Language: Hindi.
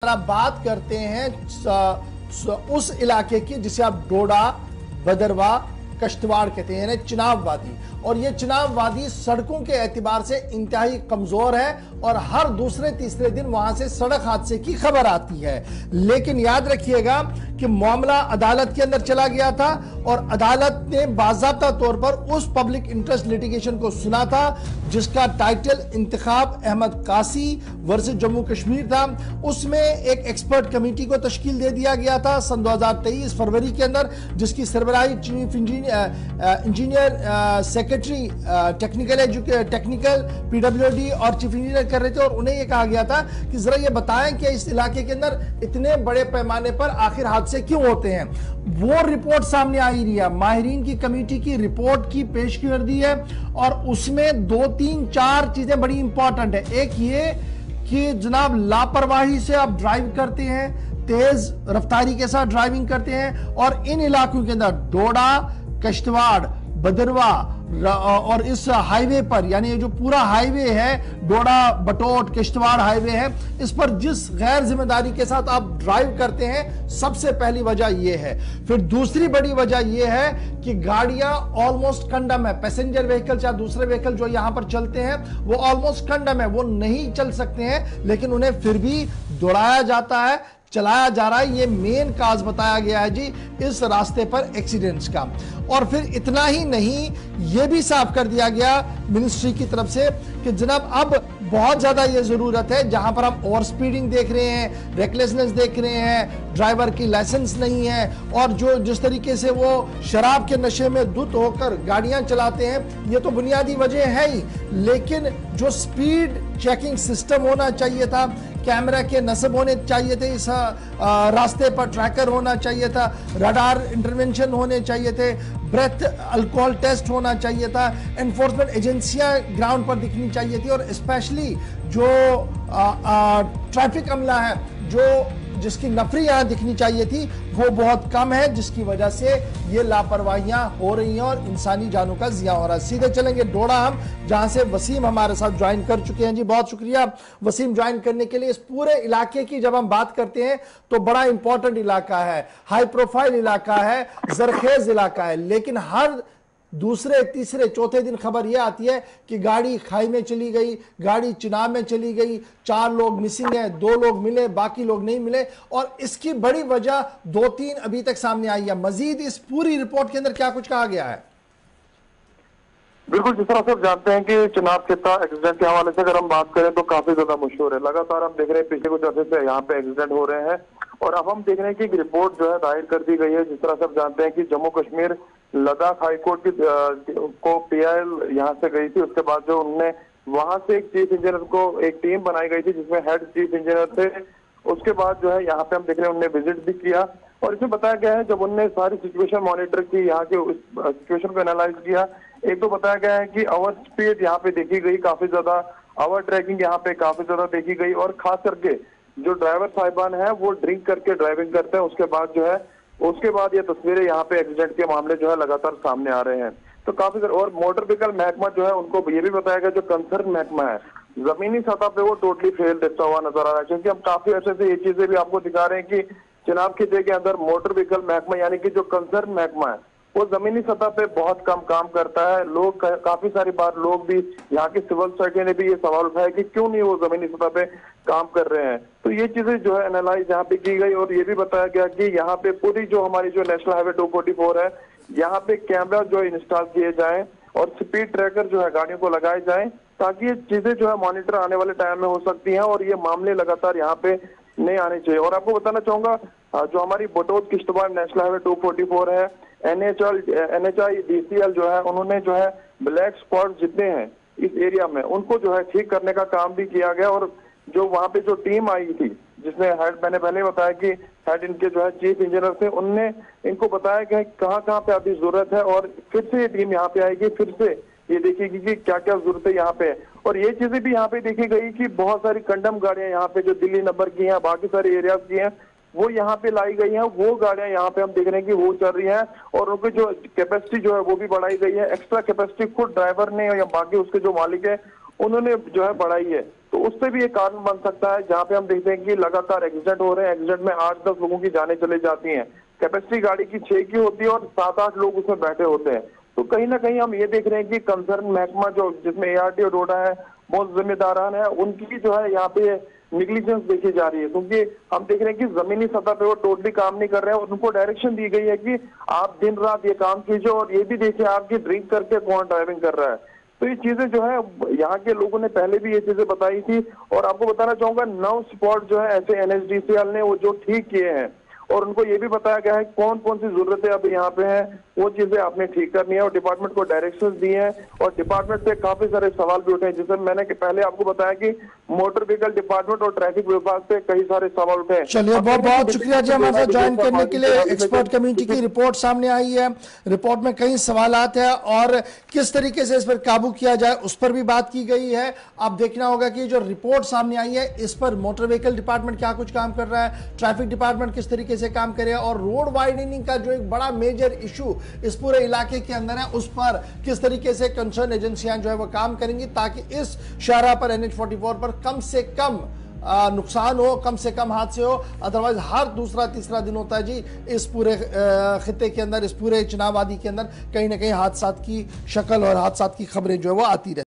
आप बात करते हैं उस इलाके की जिसे आप डोडा, भदरवा, कश्तवाड़ कहते हैं, यानी चिनाब वादी। और ये चिनाब वादी सड़कों के एतबार से इंतहाई कमजोर है और हर दूसरे तीसरे दिन वहां से सड़क हादसे की खबर आती है। लेकिन याद रखिएगा कि मामला अदालत के अंदर चला गया था और अदालत ने बाज़ाब्ता तौर पर उस पब्लिक इंटरेस्ट लिटिगेशन को सुना था जिसका टाइटल इंतखाब अहमद कासी वर्सेस जम्मू कश्मीर था। उसमें एक एक्सपर्ट कमेटी को तश्कील दे दिया गया था सन 2023 फरवरी के अंदर, जिसकी सरबराही chief engineer secretary technical PWD और चीफ इंजीनियर कर रहे थे। और उन्हें यह कहा गया था कि जरा ये बताएं कि इस इलाके के अंदर इतने बड़े पैमाने पर आखिर हादसे क्यों होते हैं। वो रिपोर्ट सामने आई रही है, माहिरीन की कमेटी की रिपोर्ट की पेश कर दी है और उसमें 2, 3, 4 चीजें बड़ी इंपॉर्टेंट है। एक ये कि जनाब लापरवाही से आप ड्राइव करते हैं, तेज रफ्तारी के साथ ड्राइविंग करते हैं और इन इलाकों के अंदर डोडा, कश्तवाड़, भदरवा और इस हाईवे पर, यानी जो पूरा हाईवे है डोडा बटोट किश्तवाड़ हाईवे है, इस पर जिस गैर जिम्मेदारी के साथ आप ड्राइव करते हैं, सबसे पहली वजह यह है। फिर दूसरी बड़ी वजह यह है कि गाड़ियां ऑलमोस्ट कंडम है। पैसेंजर व्हीकल या दूसरे व्हीकल जो यहां पर चलते हैं वो ऑलमोस्ट कंडम है, वो नहीं चल सकते हैं, लेकिन उन्हें फिर भी दौड़ाया जाता है, चलाया जा रहा है। ये मेन काज बताया गया है जी इस रास्ते पर एक्सीडेंट्स का। और फिर इतना ही नहीं, यह भी साफ कर दिया गया मिनिस्ट्री की तरफ से कि जनाब अब बहुत ज्यादा ये जरूरत है, जहां पर हम ओवर स्पीडिंग देख रहे हैं, रेकलेसनेस देख रहे हैं, ड्राइवर की लाइसेंस नहीं है और जो जिस तरीके से वो शराब के नशे में धुत होकर गाड़ियां चलाते हैं, ये तो बुनियादी वजह है ही, लेकिन जो स्पीड चेकिंग सिस्टम होना चाहिए था, कैमरा के नस्ब होने चाहिए थे इस रास्ते पर, ट्रैकर होना चाहिए था, रडार इंटरवेंशन होने चाहिए थे, ब्रेथ अल्कोहल टेस्ट होना चाहिए था, एनफोर्समेंट एजेंसियां ग्राउंड पर दिखनी चाहिए थी और स्पेशली जो ट्रैफिक अमला है, जो जिसकी नफरी यहां दिखनी चाहिए थी, वो बहुत कम है, जिसकी वजह से ये लापरवाहियां हो रही हैं और इंसानी जानों का जिया हो रहा है। सीधे चलेंगे डोडा हम, जहां से वसीम हमारे साथ ज्वाइन कर चुके हैं। जी बहुत शुक्रिया वसीम ज्वाइन करने के लिए। इस पूरे इलाके की जब हम बात करते हैं तो बड़ा इंपॉर्टेंट इलाका है, हाई प्रोफाइल इलाका है, जरखेज इलाका है, लेकिन हर दूसरे तीसरे चौथे दिन खबर यह आती है कि गाड़ी खाई में चली गई, गाड़ी चिनाब में चली गई, 4 लोग मिसिंग है, 2 लोग मिले, बाकी लोग नहीं मिले। और इसकी बड़ी वजह 2-3 अभी तक सामने आई है। मजीद इस पूरी रिपोर्ट के अंदर क्या कुछ कहा गया है? बिल्कुल, जिस तरह से आप जानते हैं कि चिनाब के एक्सीडेंट के हवाले से अगर हम बात करें तो काफी ज्यादा मशहूर है। लगातार हम देख रहे हैं पिछले कुछ अर्से से यहाँ पे एक्सीडेंट हो रहे हैं और अब हम देख रहे हैं कि एक रिपोर्ट जो है दायर कर दी गई है। जिस तरह से आप जानते हैं कि जम्मू कश्मीर लद्दाख हाईकोर्ट की को PIL यहाँ से गई थी, उसके बाद जो उनने वहां से एक चीफ इंजीनियर को एक टीम बनाई गई थी जिसमें हेड चीफ इंजीनियर थे। उसके बाद जो है यहाँ पे हम देख रहे हैं उनने विजिट भी किया और इसमें बताया गया है जब उनने सारी सिचुएशन मॉनिटर की, यहाँ के उस सिचुएशन को एनालाइज किया, एक तो बताया गया है कि ओवर स्पीड यहाँ पे देखी गई, काफी ज्यादा ओवर ट्रैकिंग यहाँ पे काफी ज्यादा देखी गई और खास करके जो ड्राइवर साहिबान है वो ड्रिंक करके ड्राइविंग करते हैं। उसके बाद ये तस्वीरें यहाँ पे एक्सीडेंट के मामले जो है लगातार सामने आ रहे हैं। तो काफी और मोटर व्हीकल महकमा जो है उनको ये भी बताया गया, जो कंसर्न महकमा है जमीनी सतह पे वो टोटली फेल दिखता हुआ नजर आ रहा है। क्योंकि हम काफी अच्छे से ये चीजें भी आपको दिखा रहे हैं कि चिनाब खिते के अंदर मोटर व्हीकल महकमा यानी कि जो कंसर्न महकमा है वो जमीनी सतह पे बहुत कम काम करता है। लोग काफी सारी बार लोग भी यहाँ की सिविल सोसाइटी ने भी ये सवाल उठाया कि क्यों नहीं वो जमीनी सतह पे काम कर रहे हैं। तो ये चीजें जो है एनालाइज यहाँ पे की गई और ये भी बताया गया कि यहाँ पे पूरी जो हमारी जो नेशनल हाईवे 244 है, यहाँ पे कैमरा जो इंस्टॉल किए जाएं और स्पीड ट्रैकर जो है गाड़ियों को लगाए जाएं, ताकि ये चीजें जो है मॉनिटर आने वाले टाइम में हो सकती हैं और ये मामले लगातार यहाँ पे नहीं आने चाहिए। और आपको बताना चाहूंगा जो हमारी बटोत किश्तवाड़ नेशनल हाईवे 244 है, NHI DCL जो है उन्होंने जो है ब्लैक स्पॉट जितने हैं इस एरिया में उनको जो है ठीक करने का काम भी किया गया। और जो वहां पे जो टीम आई थी जिसमें हेड, मैंने पहले बताया कि हेड इनके जो है चीफ इंजीनियर थे, उनने इनको बताया कि कहाँ कहाँ पे अभी जरूरत है और फिर से ये टीम यहाँ पे आएगी, फिर से ये देखेगी कि क्या क्या जरूरत है यहाँ पे। और ये चीजें भी यहाँ पे देखी गई कि बहुत सारी कंडम गाड़ियां यहाँ पे जो दिल्ली नंबर की हैं, बाकी सारे एरियाज की हैं, वो यहाँ पे लाई गई हैं। वो गाड़ियां यहाँ पे हम देख रहे हैं कि वो चल रही हैं और उनकी जो कैपेसिटी जो है वो भी बढ़ाई गई है। एक्स्ट्रा कैपेसिटी खुद ड्राइवर ने या बाकी उसके जो मालिक है उन्होंने जो है बढ़ाई है, तो उससे भी एक कारण बन सकता है। जहाँ पे हम देखते हैं कि लगातार एक्सीडेंट हो रहे हैं, एक्सीडेंट में 8-10 लोगों की जानें चली जाती हैं। कैपेसिटी गाड़ी की 6 की होती है और 7-8 लोग उसमें बैठे होते हैं। तो कहीं ना कहीं हम ये देख रहे हैं कि कंसर्न महकमा जो जिसमें ART और डोडा है, बहुत जिम्मेदारान है, उनकी जो है यहाँ पे निगलिजेंस देखी जा रही है। क्योंकि हम देख रहे हैं कि जमीनी सतह पे वो टोटली काम नहीं कर रहे हैं और उनको डायरेक्शन दी गई है कि आप दिन रात ये काम कीजिए और ये भी देखिए आपकी ड्रिंक करके कौन ड्राइविंग कर रहा है। तो ये चीजें जो है यहाँ के लोगों ने पहले भी ये चीजें बताई थी और आपको बताना चाहूंगा 9 स्पॉट जो है ऐसे NHDCL ने वो जो ठीक किए हैं और उनको ये भी बताया गया है कौन कौन सी जरूरतें अब यहाँ पे हैं, वो चीजें आपने ठीक करनी है और डिपार्टमेंट को डायरेक्शंस दिए हैं। और डिपार्टमेंट से काफी सारे सवाल भी उठे हैं, जिसमें मैंने पहले आपको बताया कि मोटर व्हीकल डिपार्टमेंट और ट्रैफिक विभाग से कई सारे सवाल उठे हैं। चलिए, बहुत बहुत शुक्रिया जी हमारे साथ ज्वाइन करने के लिए। एक्सपर्ट कम्युनिटी की रिपोर्ट सामने आई है, रिपोर्ट में कई सवालात है और किस तरीके से इस पर काबू किया जाए उस पर भी बात की गई है। अब देखना होगा कि जो रिपोर्ट सामने आई है इस पर मोटर व्हीकल डिपार्टमेंट क्या कुछ काम कर रहा है, ट्रैफिक डिपार्टमेंट किस तरीके से काम करे और रोड वाइडनिंग का जो एक बड़ा मेजर इशू इस पूरे इलाके के अंदर है उस पर किस तरीके से कंसर्न एजेंसियां जो है वो काम करेंगी ताकि इस शाहराह पर NH-44 पर कम से कम नुकसान हो, कम से कम हादसे हो। अदरवाइज हर दूसरा तीसरा दिन होता है जी इस पूरे खित्ते के अंदर, इस पूरे चिनाब वादी के अंदर कहीं ना कहीं हादसात की शक्ल और हादसात की खबरें जो है वो आती रहती है।